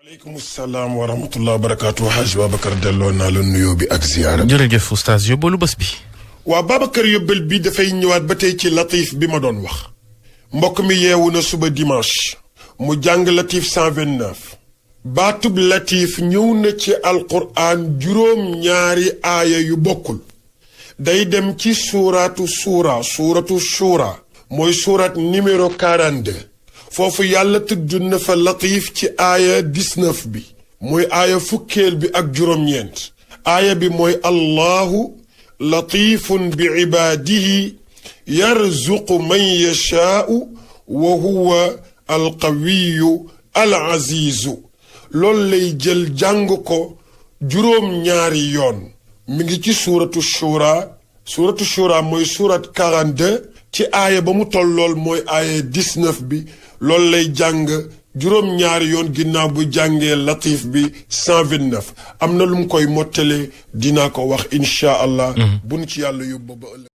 aleykum salaam wa rahmatulah barakaatu Haj Babacar delloo naa la nuyoo bi ak ziyaara. jërëjëf oustaz yóbbalu bés bi. waa Babacar yóbbal bi dafay ñëwaat ba tey ci latif bi ma doon wax. mbokk mi yeewu na suba dimanche. mu jàng latif 129. baatub latif ñëw na ci alquraan juróom-ñaari aaya yu bokkul. day dem ci suuratu suura mooy suurat numéro 42. foofu yàlla tudd na fa latif ci aaya 19 bi. mooy aaya fukkeel bi ak juróom-ñeent. aaya bi mooy allahu latifun bi ibaadihi yarzuqu man yashaau wa huwa alqawiyu alazizu. loolu lay jël jàng ko juróom-ñaari yoon. mi ngi ci suuratu shura mooy suurat 42 ci aaya ba mu tollool mooy aaya 19 bi. loolu lay jàng juróom-ñaari yoon ginnaaw bu jàngee latif bi 129 am na lu mu koy mottalee dinaa ko wax incha allah. buñ ci yàlla yóbbu ba ëllëg